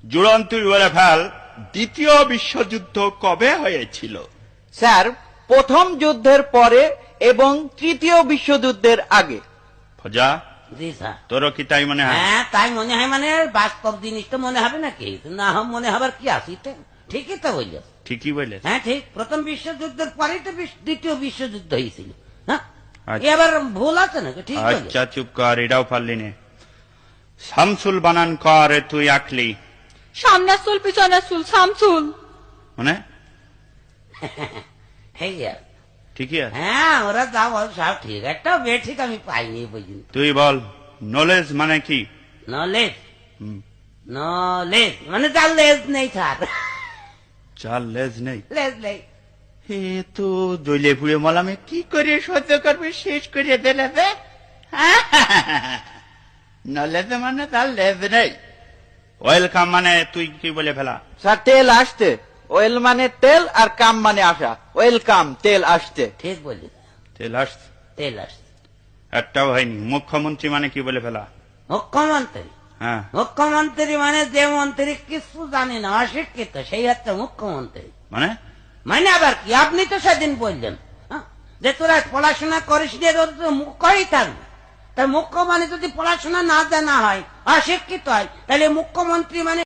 জুড়ন তুই বলে ফেল, দ্বিতীয় বিশ্বযুদ্ধ কবে হয়েছিল? স্যার, প্রথম যুদ্ধের পরে এবং তৃতীয় বিশ্বযুদ্ধের আগে। ফজা, জি স্যার। তোরও কি তাই মনে হয়? হ্যাঁ, তাই মনে হয়। মানে বাস্তব জিনিস তো মনে হবে নাকি? না মনে হবার কি আছে? ঠিকই তো বলল। ঠিকই বলে। হ্যাঁ ঠিক, প্রথম বিশ্বযুদ্ধের পরেই তো দ্বিতীয় বিশ্বযুদ্ধ হয়েছিল। হ্যাঁ, আচ্ছা। এবার ভুল আছে নাকি? ঠিক বলল। আচ্ছা চুপ কর, এটাও পারলি নে। শামসুল বানান কর, তুই আঁকলি। সামনে চুল পিছনে চুল, শামসুল। মানে এই আর। ঠিকই আছে। হ্যাঁ, ওরা যা বল সব ঠিক। একটা বে ঠিক আমি পাইনি পর্যন্ত। তুই বল, নলেজ মানে কি? নলেজ, হুম, নলেজ মানে যার লেজ নেই স্যার। চার লেজ নেই। লেজ নেই। এ তো দইলে পুড়ে মলামে কি করে সহ্য করবে, শেষ করে দিলে যে। নলেজ মানে তার লেজ নেই। ওয়েলকাম মানে তুই কি বলে ফেলা? স্যার, তেল আসতে। ওয়েল মানে তেল আর কাম মানে আসা। ওয়েলকাম, তেল আসতে। ঠিক বললি। তেল আসছে, তেল আসছে। একটাও হয়নি। মুখ্যমন্ত্রী মানে কি বলে ফেলা? মুখ্যমন্ত্রী, হ্যাঁ, মুখ্যমন্ত্রী মানে যে মন্ত্রী কিছু জানে না, অশিক্ষিত, সেই হচ্ছে মুখ্যমন্ত্রী। মানে মানে আবার কি? আপনি তো সেদিন বললেন যে তোরা পড়াশোনা করিস নি, তোর তো মুখ্যই থাকবে। তাই মুখ্য মানে যদি পড়াশোনা না জানা হয়, অশিক্ষিত হয়, তাহলে মুখ্যমন্ত্রী মানে